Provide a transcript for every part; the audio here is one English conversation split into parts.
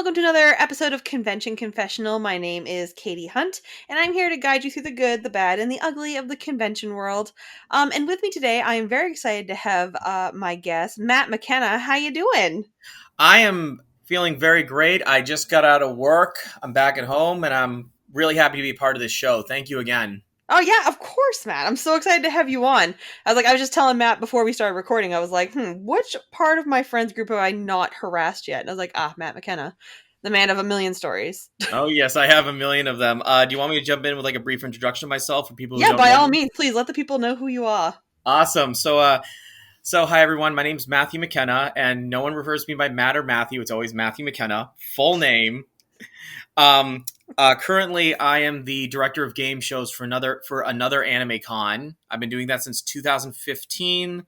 welcome to another episode of Convention Confessional. My name is Katy Hunt, and I'm here to guide you through the good, the bad, and the ugly of the convention world. And with me today, I am very excited to have my guest, Matt McKenna. How you doing? I am feeling very great. I just got out of work. I'm back at home, and I'm really happy to be part of this show. Thank you again. Oh yeah, of course, Matt. I'm so excited to have you on. I was just telling Matt before we started recording. I was like, which part of my friends group have I not harassed yet? And I was like, Matt McKenna, the man of a million stories. Oh, yes, I have a million of them. Do you want me to jump in with like a brief introduction of myself for people who Yeah, don't by know all me? means, please let the people know who you are. Awesome. So hi everyone. My name's Matthew McKenna, and no one refers to me by Matt or Matthew. It's always Matthew McKenna, full name. Currently, I am the director of game shows for another anime con. I've been doing that since 2015.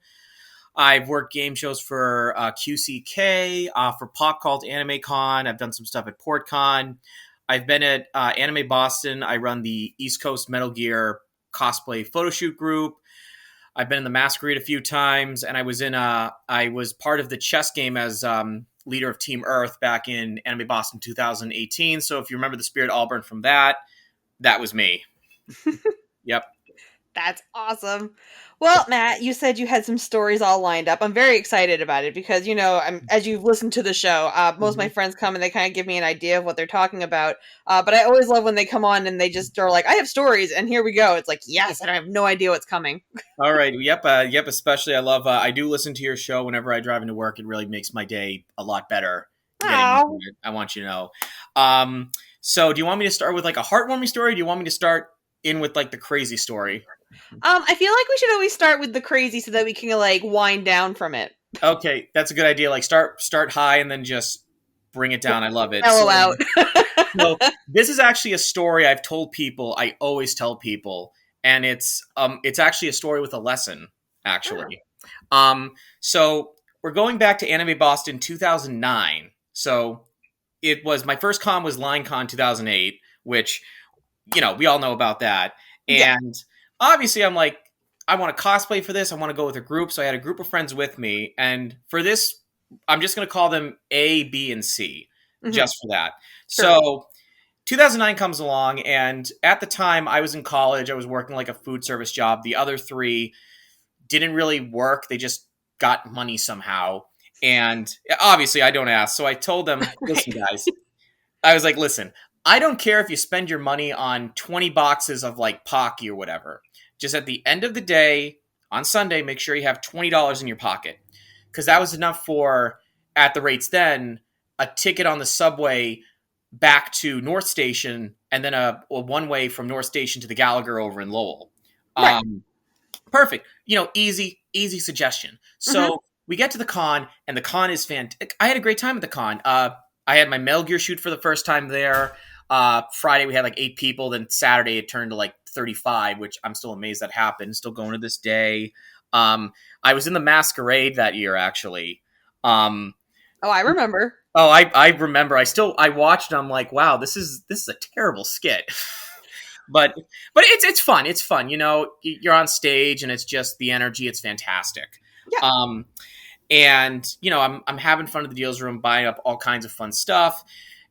I've worked game shows for QCK, for Pop Called Anime Con. I've done some stuff at PortCon. I've been at Anime Boston. I run the East Coast Metal Gear cosplay photo shoot group. I've been in the Masquerade a few times, and I was part of the chess game as leader of Team Earth back in Anime Boston 2018. So if you remember the Spirit Allburn from that was me. Yep. That's awesome. Well, Matt, you said you had some stories all lined up. I'm very excited about it because, as you've listened to the show, most of my friends come and they kind of give me an idea of what they're talking about. But I always love when they come on and they just are like, I have stories, and here we go. It's like, yes, and I have no idea what's coming. All right. Yep. Especially, I do listen to your show whenever I drive into work. It really makes my day a lot better. Oh. I want you to know. So do you want me to start with like a heartwarming story? Or do you want me to start in with like the crazy story? I feel like we should always start with the crazy so that we can like wind down from it. Okay, that's a good idea. Like start high and then just bring it down. I love it. Mellow out. So this is actually a story I've told people. I always tell people, and it's actually a story with a lesson. Actually, so we're going back to Anime Boston 2009. So it was my first con was LineCon 2008, which we all know about that, and. Yeah. Obviously, I'm like, I want to cosplay for this. I want to go with a group. So I had a group of friends with me. And for this, I'm just going to call them A, B, and C, just for that. Sure. So 2009 comes along. And at the time, I was in college. I was working like a food service job. The other three didn't really work. They just got money somehow. And obviously, I don't ask. So I told them, listen, guys, I was like, listen, I don't care if you spend your money on 20 boxes of like Pocky or whatever. Just at the end of the day, on Sunday, make sure you have $20 in your pocket. Because that was enough for, at the rates then, a ticket on the subway back to North Station, and then a one-way from North Station to the Gallagher over in Lowell. Right. Perfect. Easy suggestion. So we get to the con, and the con is fantastic. I had a great time at the con. I had my Metal Gear shoot for the first time there. Friday we had like 8 people. Then Saturday it turned to like 35, which I'm still amazed that happened. Still going to this day. I was in the Masquerade that year actually. Oh, I remember. Oh, I remember. I watched and I'm like, wow, this is a terrible skit. but it's fun. It's fun. You're on stage and it's just the energy. It's fantastic. Yeah. And I'm having fun at the deals room, buying up all kinds of fun stuff.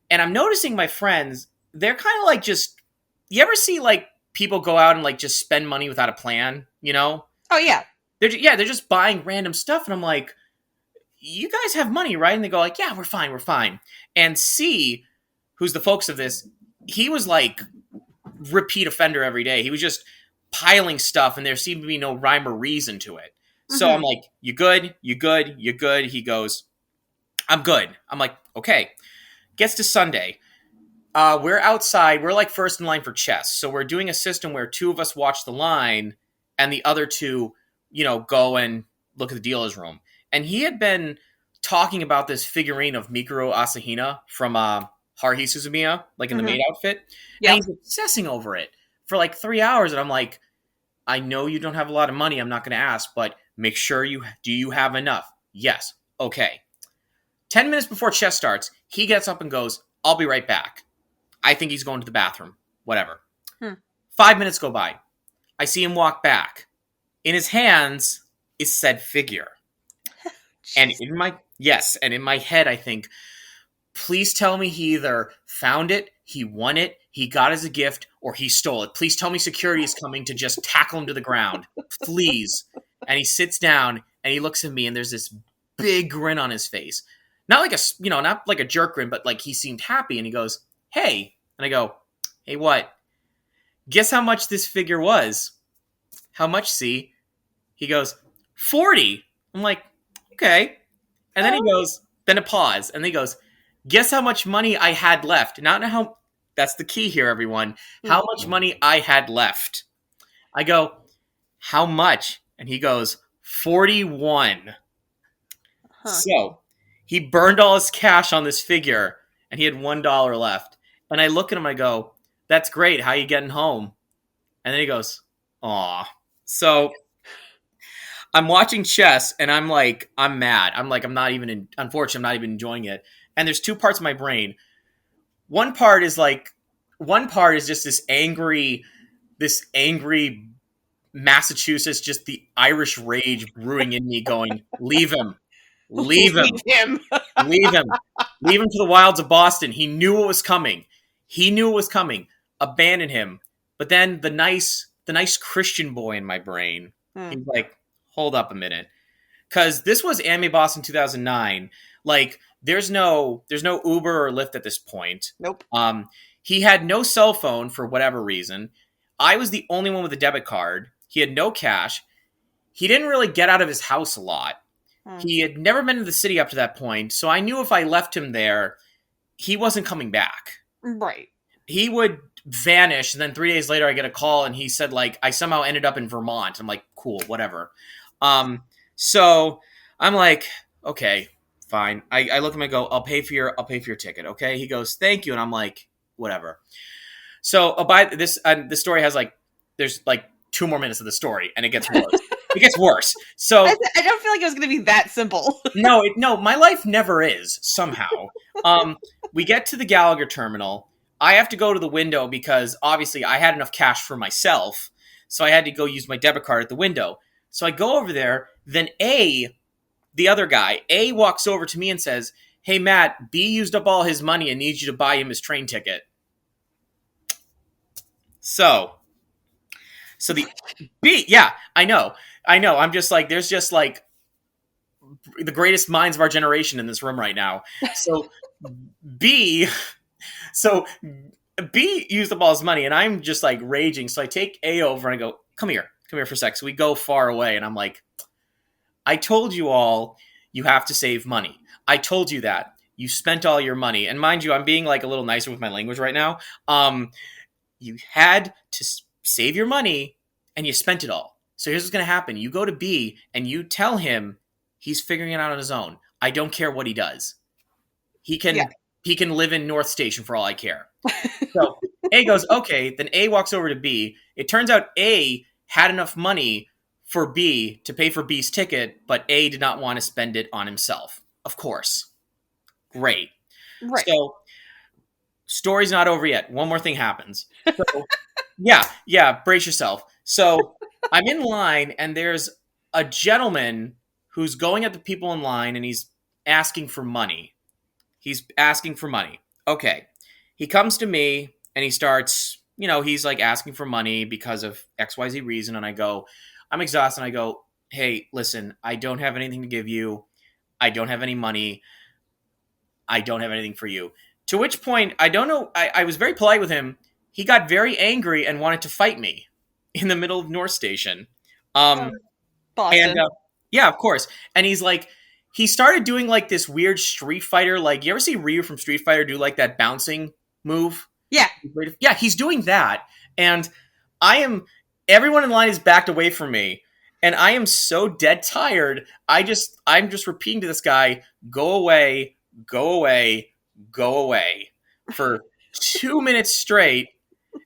And I'm noticing my friends, they're kind of like just, you ever see like people go out and like just spend money without a plan, Oh, yeah. They're just buying random stuff. And I'm like, you guys have money, right? And they go like, yeah, we're fine. And C, who's the focus of this, he was like repeat offender every day. He was just piling stuff and there seemed to be no rhyme or reason to it. So I'm like, you good? He goes, I'm good. I'm like, okay. Gets to Sunday. We're outside. We're like first in line for chess. So we're doing a system where 2 of us watch the line and the other 2, go and look at the dealer's room. And he had been talking about this figurine of Mikuro Asahina from Haruhi Suzumiya, like in the maid outfit. Yep. And he's obsessing over it for like 3 hours. And I'm like, I know you don't have a lot of money. I'm not going to ask, but make sure do you have enough? Yes. Okay. 10 minutes before chess starts, he gets up and goes, I'll be right back. I think he's going to the bathroom. Whatever. 5 minutes go by. I see him walk back. In his hands is said figure. And in my head, I think, Please tell me he either found it, he won it, he got as a gift, or he stole it. Please tell me security is coming to just tackle him to the ground. Please. And he sits down and he looks at me and there's this big grin on his face. Not like not like a jerk grin, but like he seemed happy and he goes, "Hey." And I go, "Hey, what? Guess how much this figure was?" "How much, C?" He goes, 40. I'm like, "Okay." And then he goes, then a pause, and then he goes, "Guess how much money I had left?" Not how, that's the key here, everyone. How much money I had left. I go, "How much?" And he goes, 41. So he burned all his cash on this figure, and he had $1 left. And I look at him, I go, "That's great. How you getting home?" And then he goes, "Aw." So I'm watching chess and I'm like, I'm mad. Unfortunately, I'm not even enjoying it. And there's two parts of my brain. One part is just this angry Massachusetts, just the Irish rage brewing in me going, "Leave him, leave him, Leave him. leave him, leave him to the wilds of Boston." He knew it was coming. He knew it was coming. Abandon him. But then the nice Christian boy in my brain, he's like, "Hold up a minute." Because this was Anime Boston 2009. Like, there's no Uber or Lyft at this point. Nope. He had no cell phone for whatever reason. I was the only one with a debit card. He had no cash. He didn't really get out of his house a lot. He had never been to the city up to that point, so I knew if I left him there, he wasn't coming back. Right. He would vanish, and then 3 days later I get a call, and he said, like, I somehow ended up in Vermont. I'm like, cool, whatever. So I'm like, okay, fine. I look at him and go, I'll pay for your ticket, okay? He goes, "Thank you," and I'm like, whatever. So this story has there's 2 more minutes of the story, and it gets worse. It gets worse. So I don't feel like it was going to be that simple. no, my life never is somehow. We get to the Gallagher terminal. I have to go to the window because obviously I had enough cash for myself, so I had to go use my debit card at the window. So I go over there. Then the other guy, walks over to me and says, "Hey, Matt, B used up all his money and needs you to buy him his train ticket." So the B, yeah, I know. I'm just like, there's just like the greatest minds of our generation in this room right now. So B used up all his money, and I'm just like raging. So I take A over and I go, come here for a sec. So we go far away, and I'm like, I told you all you have to save money. I told you that. You spent all your money. And mind you, I'm being like a little nicer with my language right now. You had to save your money, and you spent it all. So here's what's going to happen. You go to B, and you tell him he's figuring it out on his own. I don't care what he does. He can live in North Station for all I care. So A goes, okay. Then A walks over to B. It turns out A had enough money for B to pay for B's ticket, but A did not want to spend it on himself. Of course. Great. Right. So story's not over yet. One more thing happens. So, yeah, brace yourself. So I'm in line, and there's a gentleman who's going at the people in line, and he's asking for money. Okay. He comes to me, and he starts, he's like asking for money because of XYZ reason, and I go, I'm exhausted, and I go, "Hey, listen, I don't have anything to give you. I don't have any money. I don't have anything for you." To which point, I don't know, I was very polite with him. He got very angry and wanted to fight me in the middle of North Station. Boston. And yeah, of course. And he's like, he started doing like this weird Street Fighter, like, you ever see Ryu from Street Fighter do like that bouncing move? Yeah. Yeah, he's doing that. And everyone in line is backed away from me. And I am so dead tired. I'm just repeating to this guy, "Go away, go away, go away," for 2 minutes straight.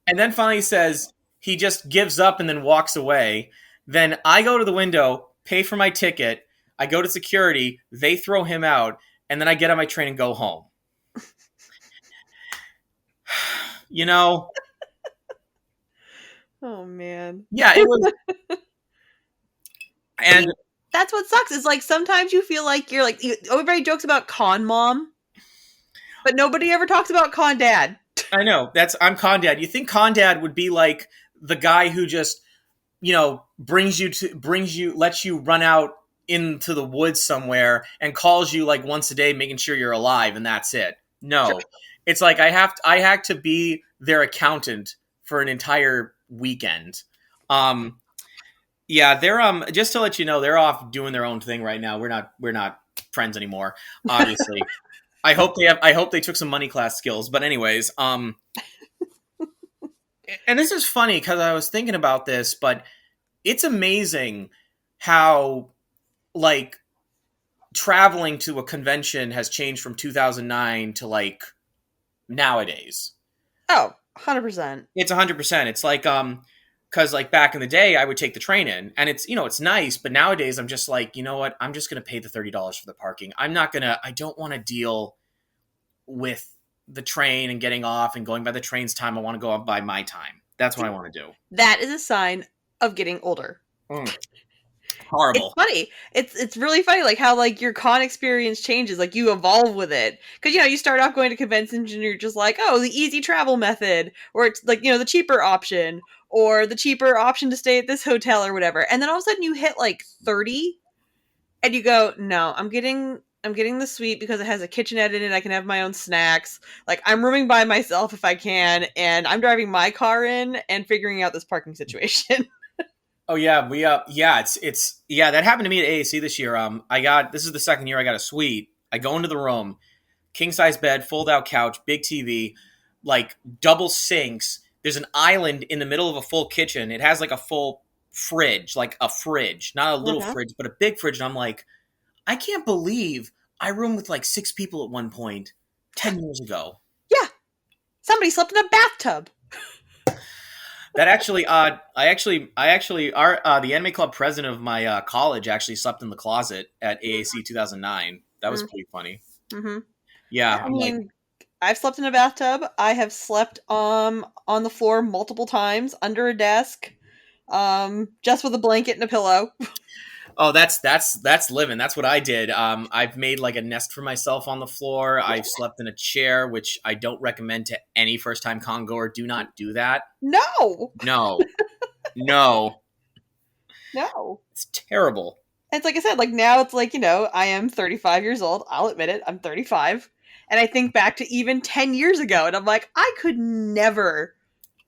And then finally says, he just gives up and then walks away. Then I go to the window, pay for my ticket. I go to security. They throw him out. And then I get on my train and go home. Oh, man. Yeah, it was. And that's what sucks. Is like sometimes you feel like you're like everybody jokes about con mom. But nobody ever talks about Con Dad. I know. I'm Condad. You think Condad would be like the guy who just, lets you run out into the woods somewhere and calls you like once a day, making sure you're alive, and that's it. Sure. No, it's like I have to be their accountant for an entire weekend. Um, yeah, they're just to let you know, they're off doing their own thing right now. We're not friends anymore, obviously. I hope they took some money class skills. But anyways, and this is funny because I was thinking about this, but it's amazing how like traveling to a convention has changed from 2009 to like nowadays. Oh, 100%. It's 100%. It's like because like back in the day I would take the train in, and it's nice, but nowadays I'm just like, you know what, I'm just gonna pay the $30 for the parking. I don't want to deal with the train and getting off and going by the train's time. I want to go up by my time. That's what I want to do. That is a sign of getting older. Mm. It's Horrible. funny. It's really funny, like how like your con experience changes, like you evolve with it. Because you start off going to conventions and you're just like, oh, the easy travel method, or it's like the cheaper option, or the cheaper option to stay at this hotel or whatever. And then all of a sudden you hit like 30, and you go, no, I'm getting the suite because it has a kitchenette in it. I can have my own snacks. Like I'm rooming by myself if I can, and I'm driving my car in and figuring out this parking situation. Oh yeah, yeah, that happened to me at AAC this year. This is the second year I got a suite. I go into the room, king size bed, fold out couch, big TV, like double sinks. There's an island in the middle of a full kitchen. It has like a full fridge, like a fridge, not a little Mhm. fridge, but a big fridge. And I'm like, I can't believe I roomed with like 6 people at one point 10 years ago. Yeah, somebody slept in a bathtub. That actually, our the anime club president of my college actually slept in the closet at AAC 2009. That was pretty funny. Mm-hmm. Yeah, I I'm like, mean, I've slept in a bathtub. I have slept on the floor multiple times under a desk, just with a blanket and a pillow. oh, that's living. That's what I did. I've made like a nest for myself on the floor. I've slept in a chair, which I don't recommend to any first time con goer. Do not do that. No, No, no, no. it's terrible. It's like I said, like now it's like, I am 35 years old. I'll admit it. I'm 35. And I think back to even 10 years ago and I'm like, I could never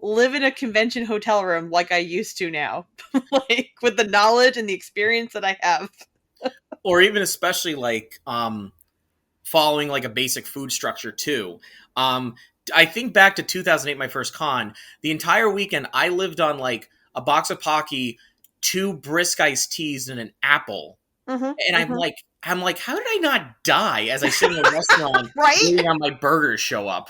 live in a convention hotel room like I used to now. Like with the knowledge and the experience that I have. Or even especially like following like a basic food structure too. Um, I think back to 2008, my first con. The entire weekend, I lived on like a box of Pocky, two brisk iced teas, and an apple. Mm-hmm, And mm-hmm. I'm like, how did I not die as I sit in a restaurant Right? waiting on my burgers show up?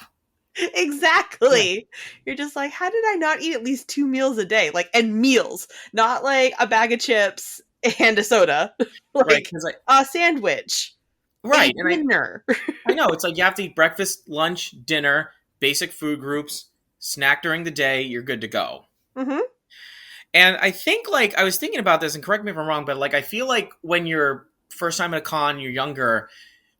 Yeah. Exactly. You're just like, how did I not eat at least 2 meals a day? Like, and meals, not like a bag of chips and a soda, Right, like because a sandwich, a right, and dinner. I know it's like you have to eat breakfast, lunch, dinner, basic food groups, snack during the day. You're good to go. Mm-hmm. And I think like I was thinking about this, and correct me if I'm wrong, but like I feel like when you're first time at a con, you're younger,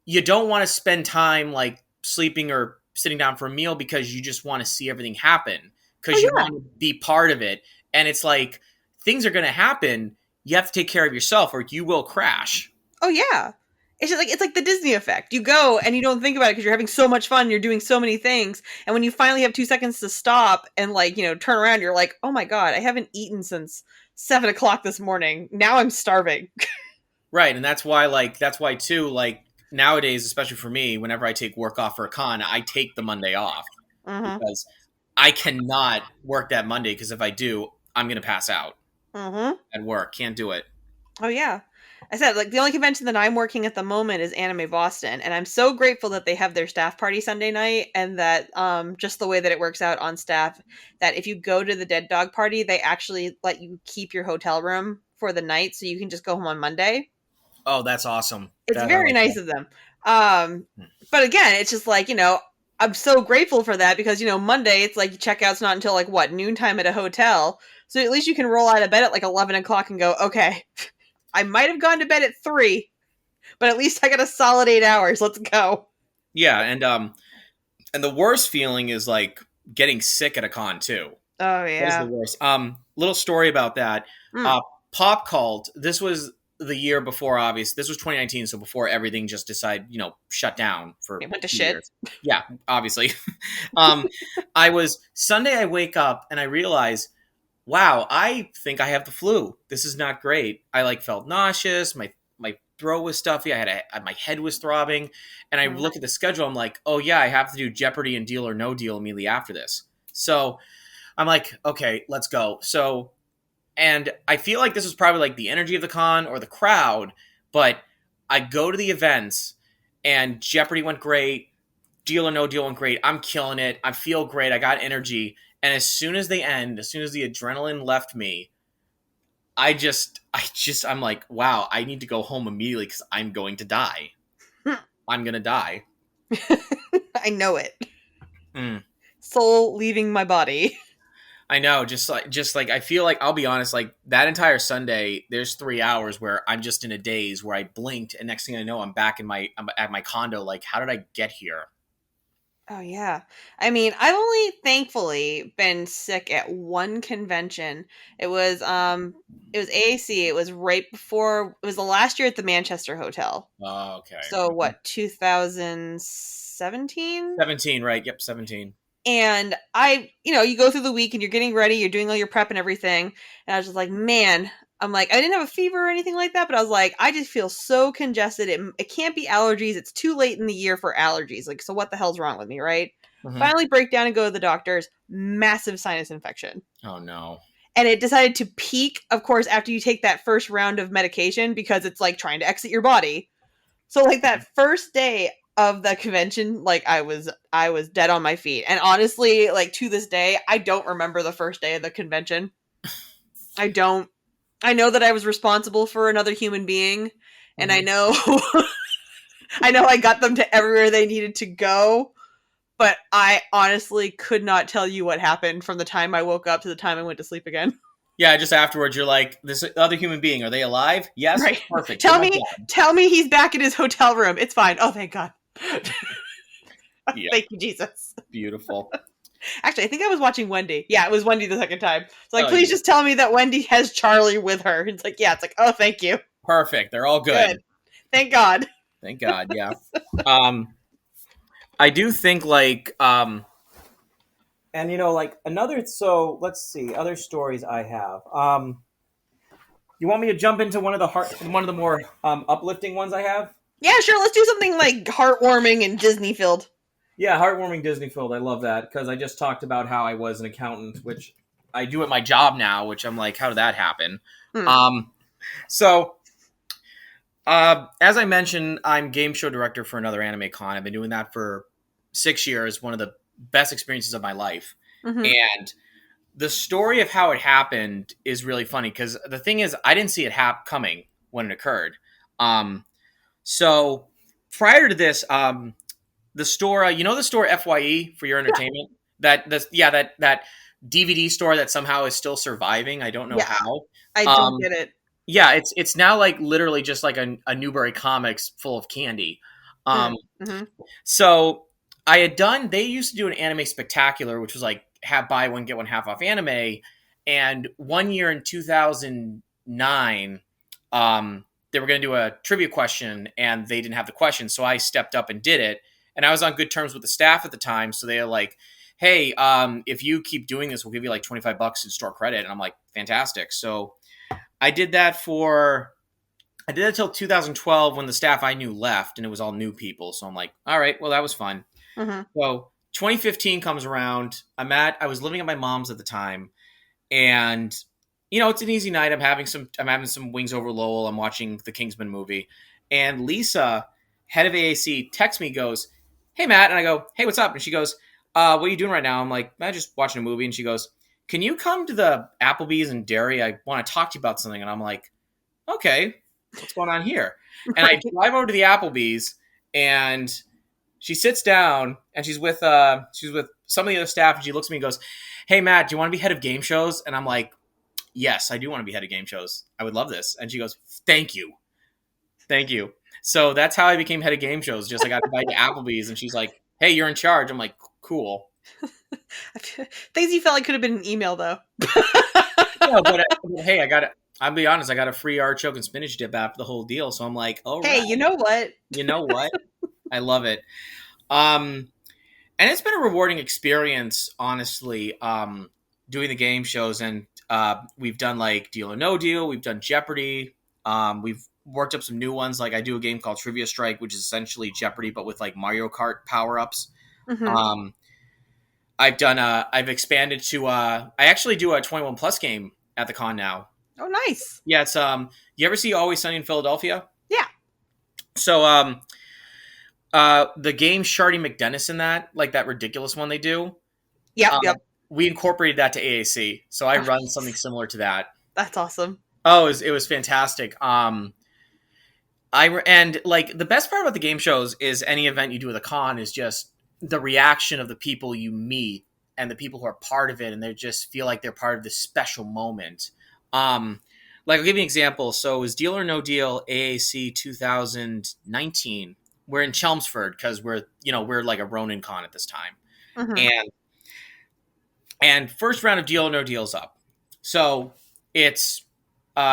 you don't want to spend time like sleeping or sitting down for a meal because you just want to see everything happen Oh because you yeah. want to be part of it. And it's like things are going to happen. You have to take care of yourself or you will crash. Oh yeah. It's like the Disney effect. You go and you don't think about it because you're having so much fun. You're doing so many things, and when you finally have 2 seconds to stop and like turn around, you're like, oh my god, I haven't eaten since 7 o'clock this morning. Now I'm starving. Right. And that's why too, like nowadays, especially for me, whenever I take work off for a con, I take the Monday off Mm-hmm. because I cannot work that Monday because if I do, I'm going to pass out Mm-hmm. at work. Can't do it. Oh yeah. I said like the only convention that I'm working at the moment is Anime Boston, and I'm so grateful that they have their staff party Sunday night, and that just the way that it works out on staff, that if you go to the Dead Dog party, they actually let you keep your hotel room for the night so you can just go home on Monday. Oh, that's awesome. It's That I very like nice that. of them. But again, it's just like, I'm so grateful for that because, Monday, it's like checkout's not until like what, noontime at a hotel. So at least you can roll out of bed at like 11 o'clock and go, okay, I might have gone to bed at 3, but at least I got a solid 8 hours. Let's go. Yeah, and And the worst feeling is like getting sick at a con too. Oh That is the yeah. worst. Little story about that. Mm. Pop Cult. This was the year before. Obvious. This was 2019, so before everything just decided, shut down for It went to a few shit. years. Yeah, obviously. um, I was Sunday. I wake up and I realize, wow, I think I have the flu. This is not great. I like felt nauseous. My throat was stuffy. My head was throbbing, and I Mm. look at the schedule. I'm like, oh yeah, I have to do Jeopardy and Deal or No Deal immediately after this. So I'm like, okay, let's go. So, and I feel like this was probably like the energy of the con or the crowd, but I go to the events and Jeopardy went great. Deal or No Deal went great. I'm killing it. I feel great. I got energy. And as soon as they end, as soon as the adrenaline left me, I'm like, wow, I need to go home immediately because I'm going to die. I'm going to die. I know it. Mm. Soul leaving my body. I know, just like I feel like I'll be honest, like that entire Sunday, there's 3 hours where I'm just in a daze where I blinked, and next thing I know, I'm at my condo. Like, how did I get here? Oh yeah. I mean, I've only thankfully been sick at one convention. It was AAC. It was right before it was the last year at the Manchester Hotel. Oh, okay. So what, 2017? 17, right? Yep, 17. And you go through the week and you're getting ready, you're doing all your prep and everything. And I was just like, man, I'm like, I didn't have a fever or anything like that, but I was like, I just feel so congested. It can't be allergies. It's too late in the year for allergies. Like, so what the hell's wrong with me, right? Mm-hmm. Finally break down and go to the doctor's. Massive sinus infection. Oh no. And it decided to peak, of course, after you take that first round of medication because it's like trying to exit your body. So like that first day of the convention, like I was dead on my feet. And honestly, like to this day, I don't remember the first day of the convention. I don't. I know that I was responsible for another human being, and I Mm-hmm. know I know I got them to everywhere they needed to go, but I honestly could not tell you what happened from the time I woke up to the time I went to sleep again. Yeah, just afterwards, you're like, this other human being, are they alive? Yes, Right. perfect. Tell Good, my me job. tell me he's back in his hotel room. It's fine. Oh, thank God. Yeah, Thank you, Jesus. beautiful. Actually, I think I was watching Wendy. Yeah, it was Wendy the second time. It's like, Oh, please yeah. just tell me that Wendy has Charlie with her. It's like, yeah, it's like, oh, thank you. Perfect. They're all good. Thank God. Thank God. Yeah. Um, I do think like and like another, so let's see other stories I have. You want me to jump into one of the more uplifting ones I have? Yeah, sure. Let's do something like heartwarming and Disney filled. Yeah, heartwarming Disney filled. I love that because I just talked about how I was an accountant, which I do at my job now, which I'm like, how did that happen? Hmm. So as I mentioned, I'm game show director for another anime con. I've been doing that for 6 years, one of the best experiences of my life. Mm-hmm. And the story of how it happened is really funny because the thing is, I didn't see it coming when it occurred. So prior to this, the store, the store FYE for your entertainment, that DVD store that somehow is still surviving. I don't know Yeah, how. I don't get it. Yeah, it's now like literally just like a Newberry Comics full of candy. Mm-hmm. So I had done. They used to do an anime spectacular, which was like buy one get one half off anime. And one year in 2009, they were going to do a trivia question, and they didn't have the question, so I stepped up and did it. And I was on good terms with the staff at the time, so they were like, "Hey, if you keep doing this, we'll give you like $25 in store credit." And I'm like, "Fantastic!" So I did that till 2012 when the staff I knew left and it was all new people. So I'm like, all right, well, that was fun. Mm-hmm. So 2015 comes around. I was living at my mom's at the time, and it's an easy night. I'm having some wings over Lowell. I'm watching the Kingsman movie, and Lisa, head of AAC, texts me, goes, "Hey Matt," and I go, "Hey, what's up?" And she goes, "What are you doing right now?" I'm like, "I'm just watching a movie," and she goes, "Can you come to the Applebee's in Derry? I want to talk to you about something." And I'm like, "Okay, what's going on here?" And I drive over to the Applebee's, and she sits down, and she's with some of the other staff, and she looks at me and goes, "Hey Matt, do you want to be head of game shows?" And I'm like, "Yes, I do want to be head of game shows. I would love this." And she goes, "Thank you. Thank you." So that's how I became head of game shows. Just I got invited to Applebee's, and she's like, "Hey, you're in charge." I'm like, cool. Things you felt like could have been an email, though. No, but hey, I'll be honest. I got a free artichoke and spinach dip after the whole deal, so I'm like, all Hey, right. you know what? You know what? I love it. Um, and it's been a rewarding experience, honestly. Doing the game shows, and we've done like Deal or No Deal. We've done Jeopardy. We've worked up some new ones. Like I do a game called Trivia Strike, which is essentially Jeopardy but with like Mario Kart power ups. Mm-hmm. Um, I've expanded to. I actually do a 21 plus game at the con now. Oh, nice. Yeah, it's You ever see Always Sunny in Philadelphia? Yeah. So the game Shardy McDennis in that, like that ridiculous one they do. Yep. Yep. We incorporated that to AAC, so I run something similar to that. That's awesome. Oh, it was fantastic. And like the best part about the game shows is any event you do with a con is just the reaction of the people you meet and the people who are part of it, and they just feel like they're part of this special moment. Like I'll give you an example. So it was Deal or No Deal AAC 2019. We're in Chelmsford because we're like a Ronin con at this time, Mm-hmm. and first round of Deal or No Deal's up. So it's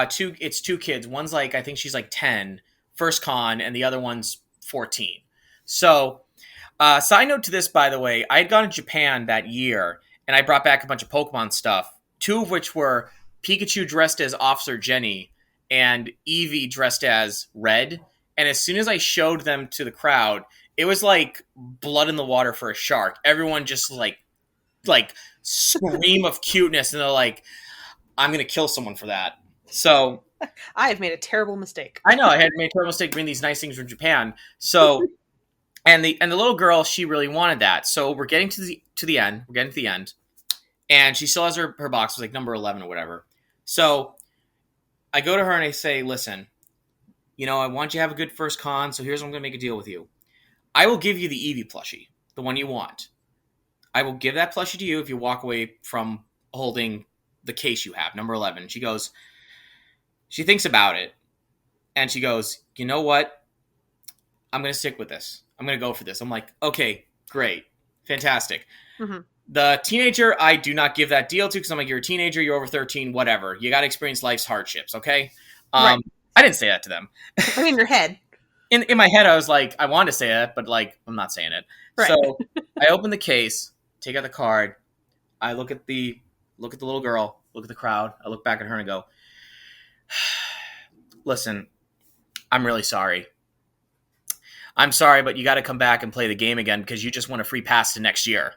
two kids. One's like I think she's like 10, first con, and the other one's 14. So side note to this, by the way, I had gone to Japan that year, and I brought back a bunch of Pokemon stuff. Two of which were Pikachu dressed as Officer Jenny and Eevee dressed as Red. And as soon as I showed them to the crowd, it was like blood in the water for a shark. Everyone just like scream of cuteness, and they're like, "I'm gonna kill someone for that." So I have made a terrible mistake. I know I had made a terrible mistake bringing these nice things from Japan. So and the little girl, she really wanted that. So we're getting to the end. We're getting to the end, and she still has her box, was like number 11 or whatever. So I go to her and I say, "Listen, I want you to have a good first con. So here's what I'm going to make a deal with you. I will give you the Eevee plushie, the one you want. I will give that plushie to you if you walk away from holding the case you have, number 11." She thinks about it, and she goes, "You know what? I'm going to stick with this. I'm going to go for this." I'm like, "Okay, great. Fantastic." Mm-hmm. The teenager, I do not give that deal to because I'm like, "You're a teenager, you're over 13, whatever. You got to experience life's hardships, okay?" Right. I didn't say that to them. I mean, your head. In my head, I was like, I wanted to say that, but like, I'm not saying it. Right. So I open the case, take out the card. I look at the little girl, look at the crowd. I look back at her and go, "Listen, I'm really sorry. I'm sorry, but you got to come back and play the game again because you just won a free pass to next year."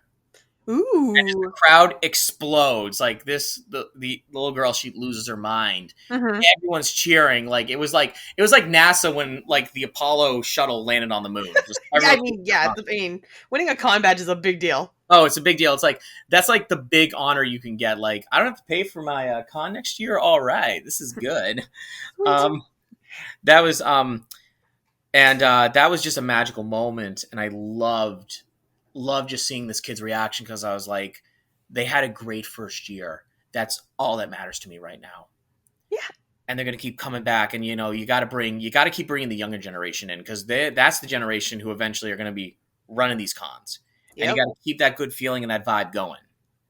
Ooh. And the crowd explodes. Like the little girl, she loses her mind. Mm-hmm. Everyone's cheering. It was like NASA when like the Apollo shuttle landed on the moon. Winning a con badge is a big deal. Oh, it's a big deal. It's like that's like the big honor you can get. Like I don't have to pay for my con next year. All right, this is good. That was that was just a magical moment, and I loved just seeing this kid's reaction because I was like, they had a great first year. That's all that matters to me right now. Yeah. And they're going to keep coming back, and you got to keep bringing the younger generation in because that's the generation who eventually are going to be running these cons. Yep. And you got to keep that good feeling and that vibe going.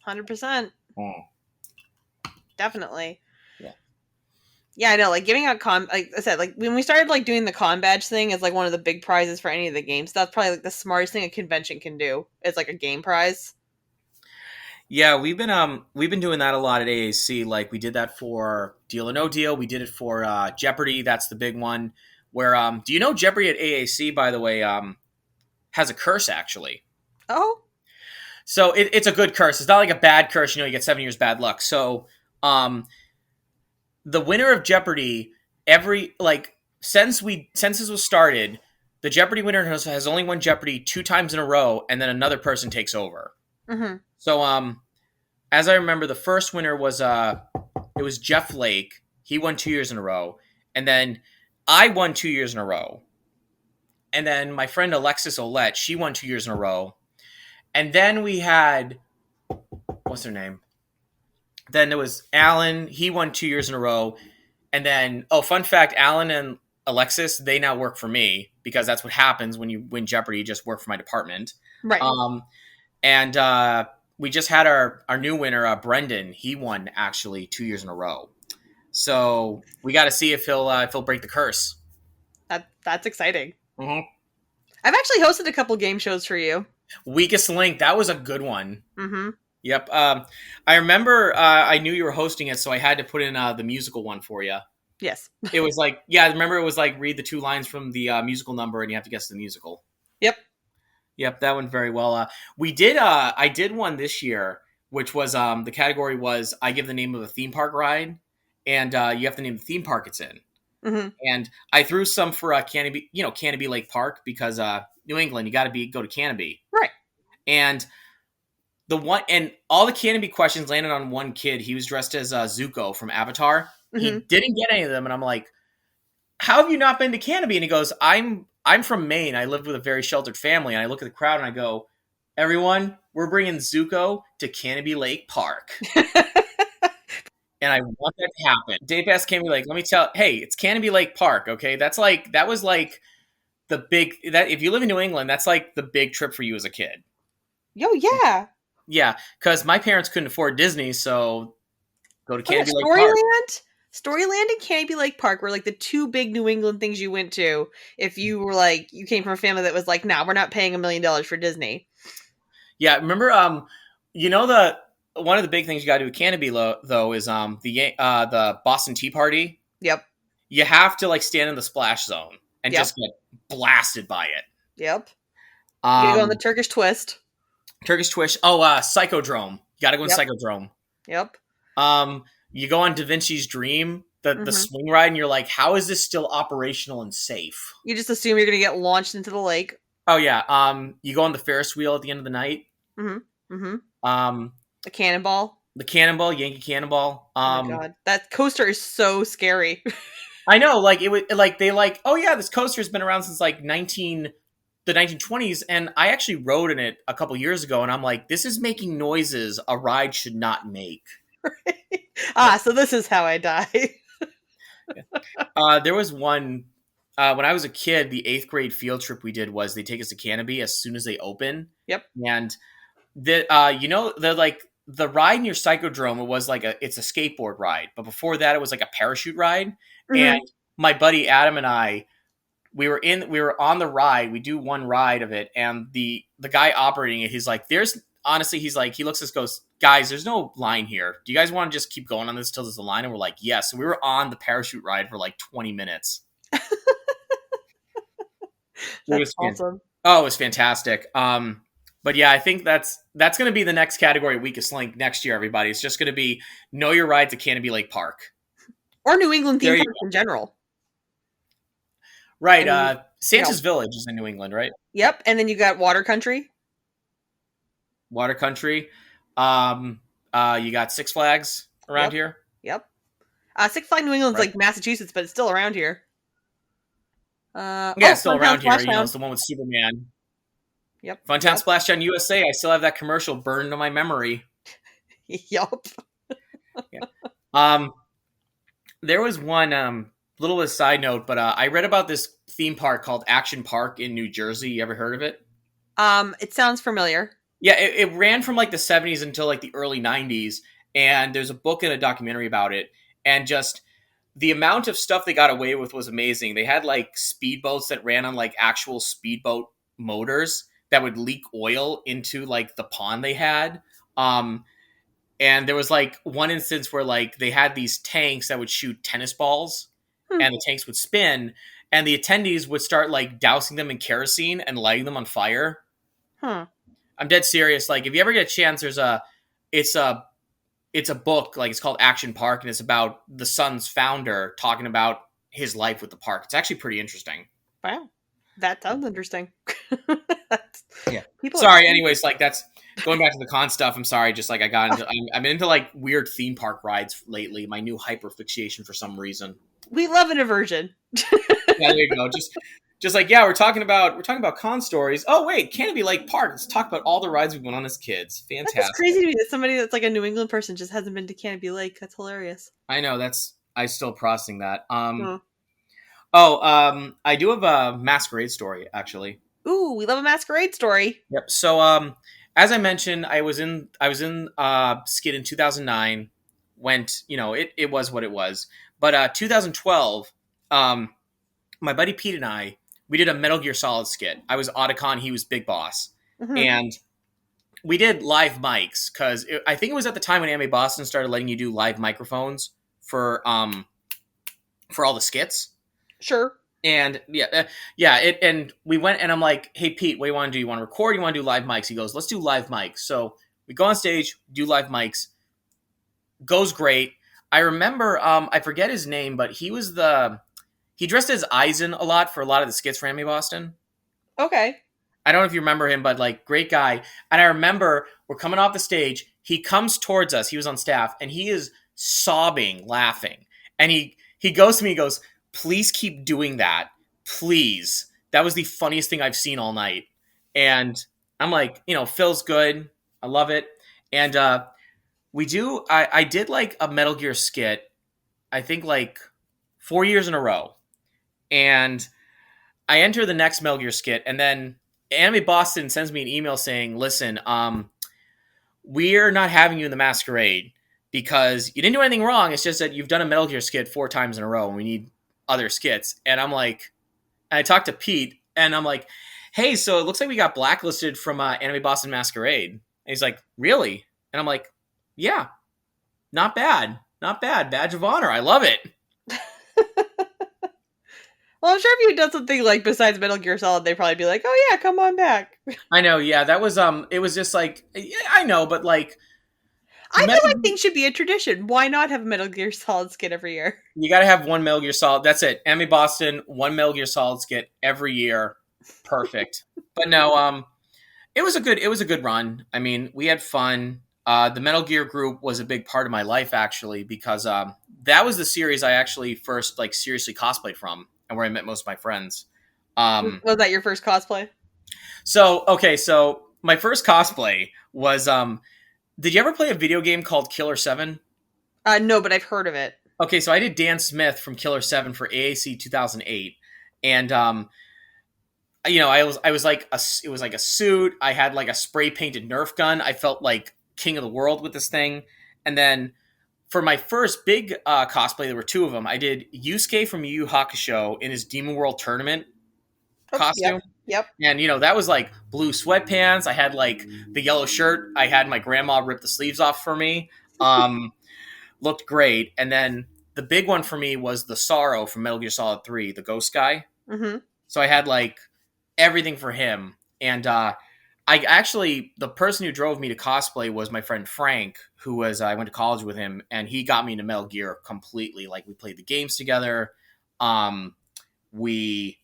100%. Definitely. Yeah, I know. Like giving out like I said, like when we started like doing the con badge thing as like one of the big prizes for any of the games, that's probably like the smartest thing a convention can do. Is like a game prize. Yeah, we've been doing that a lot at AAC. Like we did that for Deal or No Deal. We did it for Jeopardy. That's the big one. Where do you know Jeopardy at AAC, by the way, has a curse actually. Oh. So it's a good curse. It's not like a bad curse. You get 7 years bad luck. So the winner of Jeopardy, since this was started, the Jeopardy winner has only won Jeopardy 2 times in a row, and then another person takes over. Mm-hmm. So as I remember, the first winner was it was Jeff Lake. He won 2 years in a row, and then I won 2 years in a row, and then my friend Alexis Olette, she won 2 years in a row, and then we had what's her name? Then there was Alan. He won 2 years in a row. And then, fun fact, Alan and Alexis, they now work for me because that's what happens when you win Jeopardy. You just work for my department. Right. And we just had our new winner, Brendan. He won actually 2 years in a row. So we got to see if he'll break the curse. That's exciting. Mm-hmm. I've actually hosted a couple game shows for you. Weakest Link, that was a good one. Mm-hmm. Yep. I remember I knew you were hosting it, so I had to put in the musical one for you. Yes. It was like, yeah, I remember it was like read the 2 lines from the musical number and you have to guess the musical. Yep. Yep, that went very well. I did one this year, which was the category was I give the name of a theme park ride, and you have to name the theme park it's in. Mm-hmm. And I threw some for Canopy, Canopy Lake Park because New England, you got to go to Canopy, Right. and all the Canopy questions landed on one kid. He was dressed as Zuko from Avatar. Mm-hmm. He didn't get any of them, and I'm like, how have you not been to Canopy? And he goes, I'm from Maine. I lived with a very sheltered family. And I look at the crowd and I go, everyone, we're bringing Zuko to Canopy Lake Park. And I want that to happen. Dave asked Canopy Lake, let me tell, hey, it's Canopy Lake Park, okay? That was like the big, that if you live in New England, that's like the big trip for you as a kid. Yo, yeah. Yeah, because my parents couldn't afford Disney, so go to Canopy Lake Park. Storyland? Storyland and Canopy Lake Park were like the two big New England things you went to if you were like, you came from a family that was like, nah, we're not paying $1 million for Disney. Yeah, remember, one of the big things you got to do at Canopy though is the Boston Tea Party. Yep. You have to like stand in the splash zone and just get blasted by it. Yep. You gotta go on the Turkish twist. Turkish twist. Oh, Psychodrome. You got to go in Psychodrome. Yep. You go on Da Vinci's Dream, the swing ride, and you're like, how is this still operational and safe? You just assume you're gonna get launched into the lake. Oh yeah. You go on the Ferris wheel at the end of the night. Mm-hmm. Mm-hmm. The cannonball. The cannonball, Yankee Cannonball. Oh my god, that coaster is so scary. I know, like it was like they like, oh yeah, this coaster's been around since like the 1920s, and I actually rode in it a couple years ago, and I'm like, this is making noises a ride should not make. So this is how I die. There was one when I was a kid. The 8th grade field trip we did was they take us to Canopy as soon as they open. Yep. And the the ride near Psychodrome, it was like it's a skateboard ride, but before that it was like a parachute ride. Mm-hmm. And my buddy Adam and I, we were on the ride. We do one ride of it, and the guy operating it, he's like, honestly, he's like, he looks at us, goes, guys, there's no line here. Do you guys want to just keep going on this till there's a line? And we're like, yes. So we were on the parachute ride for like 20 minutes. That's awesome. Oh, it was fantastic. But yeah, I think that's going to be the next category, Weakest Link, next year, everybody. It's just going to be know your rides at Canopy Lake Park. Or New England theme parks in general. Right. I mean, Santa's Village is in New England, right? Yep. And then you got Water Country. Water Country. You got Six Flags around here. Yep. Six Flags New England's like Massachusetts, but it's still around here. It's still around here. It's the one with Superman. Yep. Funtown Splashdown USA. I still have that commercial burned into my memory. Yup. There was one little bit of side note, but I read about this theme park called Action Park in New Jersey. You ever heard of it? It sounds familiar. Yeah, it ran from like the 70s until like the early 90s, and there's a book and a documentary about it, and just the amount of stuff they got away with was amazing. They had like speedboats that ran on like actual speedboat motors that would leak oil into like the pond they had. And there was like one instance where like they had these tanks that would shoot tennis balls and the tanks would spin, and the attendees would start like dousing them in kerosene and lighting them on fire. I'm dead serious. Like if you ever get a chance, it's a book, like it's called Action Park, and it's about the Sun's founder talking about his life with the park. It's actually pretty interesting. Wow. That sounds interesting. Yeah. Sorry. Anyways, like that's going back to the con stuff. I'm sorry. Just like I'm into like weird theme park rides lately. My new hyperfixation for some reason. We love an aversion. Yeah, there you go. Just like, yeah, we're talking about con stories. Oh wait, Canopy Lake Park. Let's talk about all the rides we went on as kids. Fantastic. That's crazy to me that somebody that's like a New England person just hasn't been to Canopy Lake. That's hilarious. I know. I'm still processing that. I do have a masquerade story, actually. Ooh, we love a masquerade story. Yep. So, as I mentioned, I was in skit in 2009. Went, it was what it was. But 2012, um, my buddy Pete and I, we did a Metal Gear Solid skit. I was Otacon, he was Big Boss, Hmm. and we did live mics because I think it was at the time when Anime Boston started letting you do live microphones for all the skits. Sure. And and we went and I'm like, hey Pete, what do you want to do? You want to record? You want to do live mics? He goes, let's do live mics. So we go on stage, do live mics. Goes great. I remember, I forget his name, but he dressed as Eisen a lot for a lot of the skits for Anime Boston. Okay. I don't know if you remember him, but like great guy. And I remember we're coming off the stage. He comes towards us. He was on staff, and he is sobbing, laughing. And he goes to me. He goes, "Please keep doing that, please." That was the funniest thing I've seen all night. And I'm like, Phil's good. I love it. And we do. I did like a Metal Gear skit. I think like 4 years in a row, and I enter the next Metal Gear skit, and then Anime Boston sends me an email saying, "Listen, we're not having you in the masquerade because you didn't do anything wrong. It's just that you've done a Metal Gear skit 4 times in a row, and we need other skits." And I'm like, and I talked to Pete, and I'm like, "Hey, so it looks like we got blacklisted from Anime Boston Masquerade." And he's like, "Really?" And I'm like, "Yeah, not bad, not bad. Badge of honor. I love it." Well, I'm sure if you had done something like besides Metal Gear Solid, they'd probably be like, "Oh yeah, come on back." I know. Yeah, that was it was just like, yeah, I know, but like I feel like things should be a tradition. Why not have a Metal Gear Solid skit every year? You got to have one Metal Gear Solid. That's it. Anime Boston, one Metal Gear Solid skit every year. Perfect. But no, it was a good run. I mean, we had fun. The Metal Gear group was a big part of my life actually because that was the series I actually first like seriously cosplayed from and where I met most of my friends. Was that your first cosplay? So my first cosplay was did you ever play a video game called Killer 7? No, but I've heard of it. Okay, so I did Dan Smith from Killer 7 for AAC 2008, and I was like it was like a suit. I had like a spray painted Nerf gun. I felt like king of the world with this thing. And then for my first big cosplay, there were two of them. I did Yusuke from Yu Yu Hakusho in his Demon World tournament Oh, yep, costume. yep. And that was like blue sweatpants. I had like the yellow shirt. I had my grandma rip the sleeves off for me. Looked great. And then the big one for me was the Sorrow from Metal Gear Solid 3, the ghost guy. Mm-hmm. So I had like everything for him. And the person who drove me to cosplay was my friend Frank, who was, I went to college with him, and he got me into Metal Gear completely. Like we played the games together. We,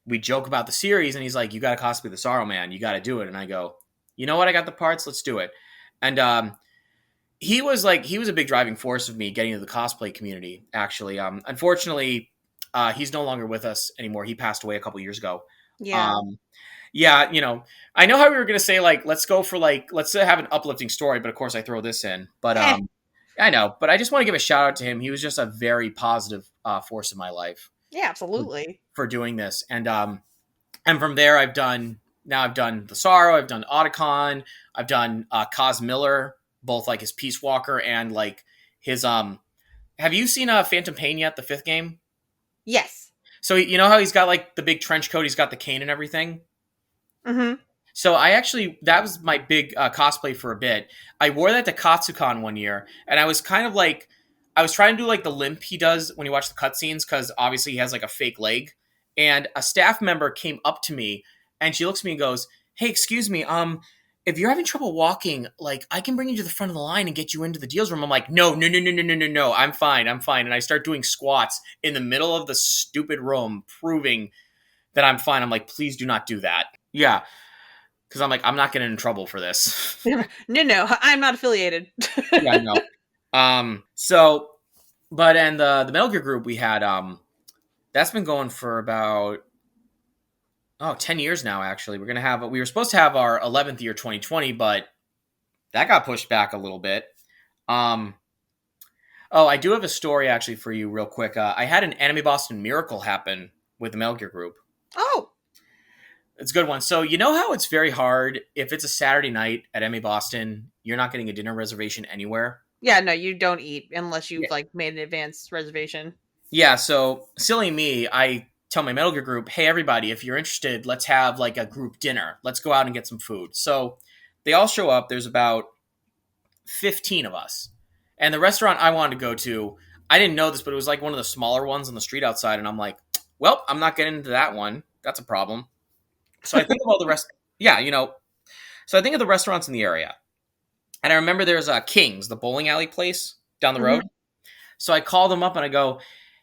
we joke about the series, and he's like, "You got to cosplay the Sorrow Man. You got to do it." And I go, "You know what? I got the parts. Let's do it." And he was a big driving force of me getting into the cosplay community. Actually, unfortunately, he's no longer with us anymore. He passed away a couple years ago. Yeah. Um, yeah, I know how we were gonna say like let's go for like let's have an uplifting story, but of course I throw this in. But Eh. I know, but I just want to give a shout out to him. He was just a very positive force in my life Yeah, absolutely. for doing this, and from there I've done the Sorrow, I've done Otacon, I've done Cos Miller, both like his Peace Walker and like his Have you seen Phantom Pain yet? The fifth game. Yes. So you know how he's got like the big trench coat, he's got the cane and everything. Mm-hmm. So that was my big cosplay for a bit. I wore that to Katsucon one year, and I was kind of like, I was trying to do like the limp he does when you watch the cutscenes, because obviously he has like a fake leg. And a staff member came up to me, and she looks at me and goes, "Hey, excuse me, if you're having trouble walking, like I can bring you to the front of the line and get you into the deals room." I'm like, "No, no, no, no, no, no, no, no, I'm fine, I'm fine." And I start doing squats in the middle of the stupid room, proving that I'm fine. I'm like, "Please do not do that." Yeah, because I'm like, I'm not getting in trouble for this. No, I'm not affiliated. Yeah, I know. So, but and the Metal Gear group we had, that's been going for about 10 years now. Actually, we were supposed to have our 11th year 2020, but that got pushed back a little bit. Um, oh, I do have a story actually for you, real quick. I had an Anime Boston miracle happen with the Metal Gear group. Oh. It's a good one. So you know how it's very hard if it's a Saturday night at MA Boston, you're not getting a dinner reservation anywhere. Yeah, no, you don't eat unless Yeah. you've like made an advanced reservation. Yeah. So silly me, I tell my Metal Gear group, hey everybody, if you're interested, let's have like a group dinner. Let's go out and get some food. So they all show up. There's about 15 of us, and the restaurant I wanted to go to, I didn't know this, but it was like one of the smaller ones on the street outside, and I'm like, well, I'm not getting into that one. That's a problem. So I think of all the rest. Yeah, So I think of the restaurants in the area. And I remember there's King's, the bowling alley place down the Mhm. road. So I call them up and I go,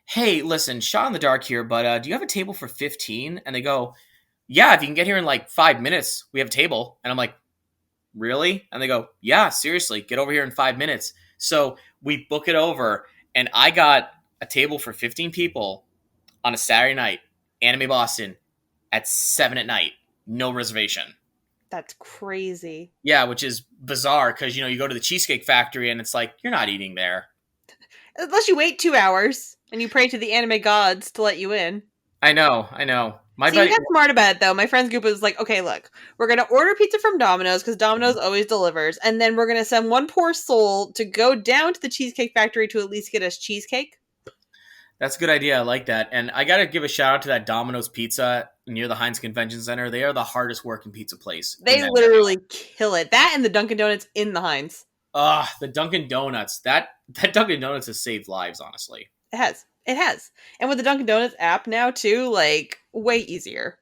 hey, listen, shot in the dark here, but do you have a table for 15? And they go, yeah, if you can get here in like 5 minutes, we have a table. And I'm like, really? And they go, yeah, seriously, get over here in 5 minutes. So we book it over, and I got a table for 15 people on a Saturday night, Anime Boston, at 7 at night, no reservation. That's crazy. Yeah, which is bizarre because you go to the Cheesecake Factory and it's like you're not eating there. Unless you wait 2 hours and you pray to the anime gods to let you in. I know, I know. My See, we buddy, got smart about it though. My friend's group was like, okay, look, we're gonna order pizza from Domino's because Domino's always delivers, and then we're gonna send one poor soul to go down to the Cheesecake Factory to at least get us cheesecake. that's a good idea. I like that, and I gotta give a shout out to that Domino's Pizza near the Heinz Convention Center. They are the hardest working pizza place in They that. literally kill it. That and the Dunkin' Donuts in the Heinz. The Dunkin' Donuts. That Dunkin' Donuts has saved lives, honestly. It has. It has. And with the Dunkin' Donuts app now too, like way easier.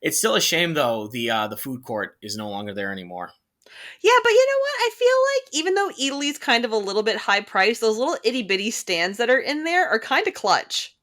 It's still a shame though. The food court is no longer there anymore. Yeah, but you know what? I feel like even though Italy's kind of a little bit high priced, those little itty bitty stands that are in there are kind of clutch.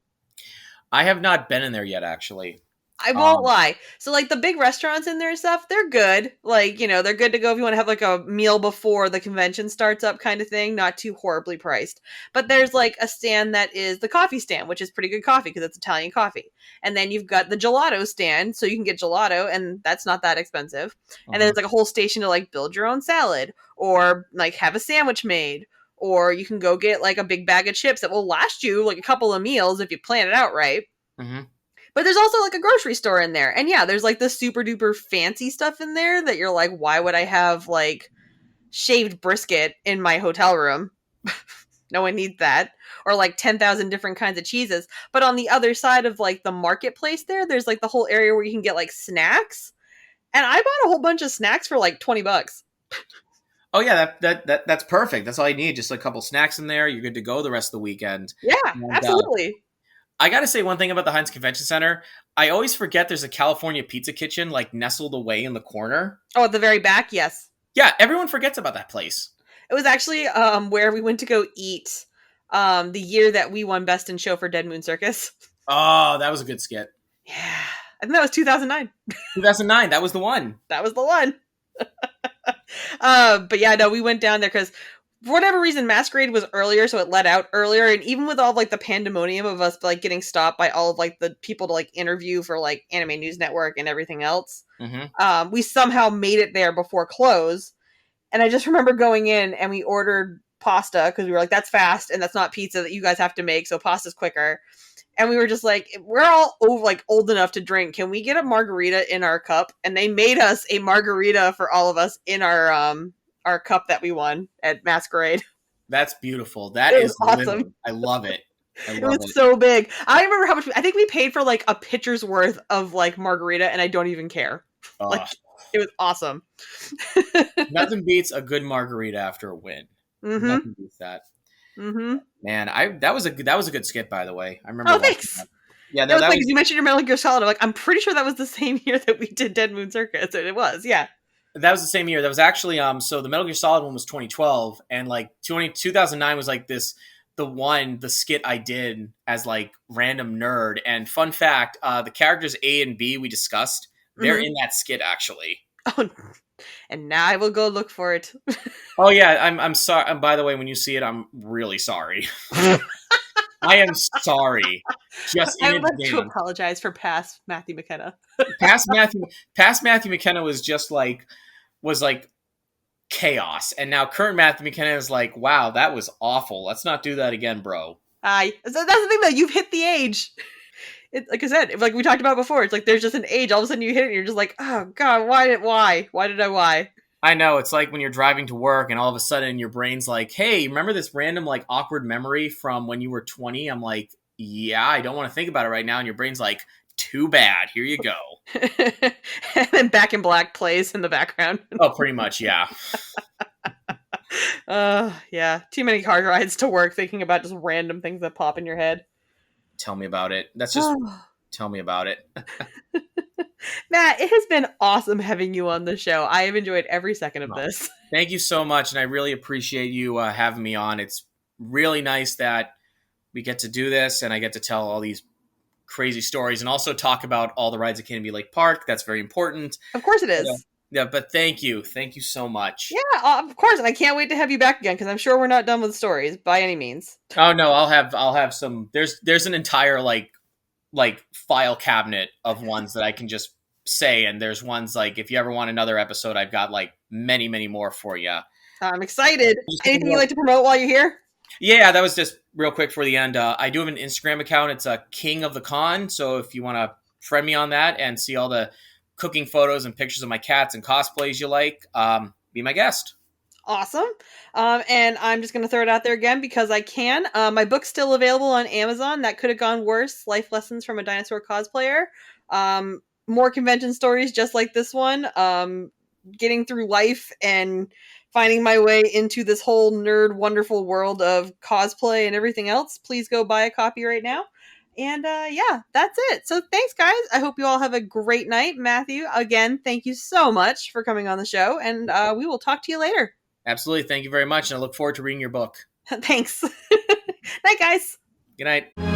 I have not been in there yet, actually. I won't Um, lie. So like the big restaurants in there and stuff, they're good. Like, they're good to go if you want to have like a meal before the convention starts up kind of thing, not too horribly priced. But there's like a stand that is the coffee stand, which is pretty good coffee because it's Italian coffee. And then you've got the gelato stand, so you can get gelato and that's not that expensive. And then uh-huh. there's like a whole station to like build your own salad or like have a sandwich made. Or you can go get like a big bag of chips that will last you like a couple of meals if you plan it out right. Mhm. But there's also like a grocery store in there. And yeah, there's like the super duper fancy stuff in there that you're like, why would I have like shaved brisket in my hotel room? No one needs that. Or like 10,000 different kinds of cheeses. But on the other side of like the marketplace there's like the whole area where you can get like snacks. And I bought a whole bunch of snacks for like $20. Oh yeah, that's perfect. That's all you need. Just a couple snacks in there. You're good to go the rest of the weekend. Yeah, And absolutely. I got to say one thing about the Heinz Convention Center. I always forget there's a California Pizza Kitchen like nestled away in the corner. Oh, at the very back, yes. Yeah, everyone forgets about that place. It was actually where we went to go eat the year that we won Best in Show for Dead Moon Circus. Oh, that was a good skit. Yeah. I think that was 2009. 2009, that was the one. That was the one. But yeah, no, we went down there because for whatever reason, Masquerade was earlier, so it let out earlier. And even with all of, like the pandemonium of us like getting stopped by all of like the people to like interview for like Anime News Network and everything else, we somehow made it there before close. And I just remember going in and we ordered pasta because we were like, that's fast and that's not pizza that you guys have to make, so pasta's quicker. And we were just like, we're all old enough to drink. Can we get a margarita in our cup? And they made us a margarita for all of us in our cup that we won at Masquerade. That's beautiful. That It is was awesome. living. I love it. I It love was it. so big. I remember how much I think we paid for like a pitcher's worth of like margarita, and I don't even care. Like Ugh. it was awesome. Nothing beats a good margarita after a win. Mm-hmm. Nothing beats that. Mm-hmm. Man, that was a good skit, by the way. I remember. Oh, watching thanks. that. Yeah, It no, was that like was you mentioned your Metal Gear Solid. I'm like, I'm pretty sure that was the same year that we did Dead Moon Circus. And it was, yeah. the same year. That was actually so the Metal Gear Solid one was 2012, and like 2009 was like the skit I did as like random nerd. And fun fact, the characters A and B we discussed, they're in that skit actually. Oh, and now I will go look for it. Oh yeah, I'm sorry. By the way, when you see it, I'm really sorry. I am sorry. Just I in would like to advance. apologize for past Matthew McKenna. Past Matthew McKenna was like chaos, and now current Matthew McKenna is like, wow, that was awful. Let's not do that again, bro. So that's the thing, though. You've hit the age. It, like I said, like we talked about before, it's like there's just an age. All of a sudden you hit it, and you're just like, oh god, why did I why? I know, it's like when you're driving to work and all of a sudden your brain's like, hey, remember this random like awkward memory from when you were 20? I'm like, yeah, I don't want to think about it right now. And your brain's like, too bad. Here you go. And then Back in Black plays in the background. Oh, pretty much, yeah. Yeah. Too many car rides to work thinking about just random things that pop in your head. Tell me about it. That's just tell me about it. Matt, it has been awesome having you on the show. I have enjoyed every second of this. Thank you so much, and I really appreciate you having me on. It's really nice that we get to do this, and I get to tell all these crazy stories, and also talk about all the rides at Canopy Lake Park. That's very important. Of course it is. Yeah, but thank you so much. Yeah, of course, and I can't wait to have you back again because I'm sure we're not done with stories by any means. Oh no, I'll have some. There's an entire like file cabinet of ones that I can just say, and there's ones like if you ever want another episode, I've got like many more for you. I'm excited. Anything you'd like to promote while you're here? Yeah, that was just real quick for the end. I do have an Instagram account. It's a King of the Con. So if you want to friend me on that and see all the cooking photos and pictures of my cats and cosplays you like, be my guest. Awesome. And I'm just going to throw it out there again because I can. My book's still available on Amazon. That could have gone worse. Life Lessons from a Dinosaur Cosplayer. More convention stories just like this one. Getting through life and finding my way into this whole nerd wonderful world of cosplay and everything else. Please go buy a copy right now. And yeah, that's it. So thanks, guys. I hope you all have a great night. Matthew, again, thank you so much for coming on the show. And we will talk to you later. Absolutely. Thank you very much. And I look forward to reading your book. Thanks. Night, guys. Good night.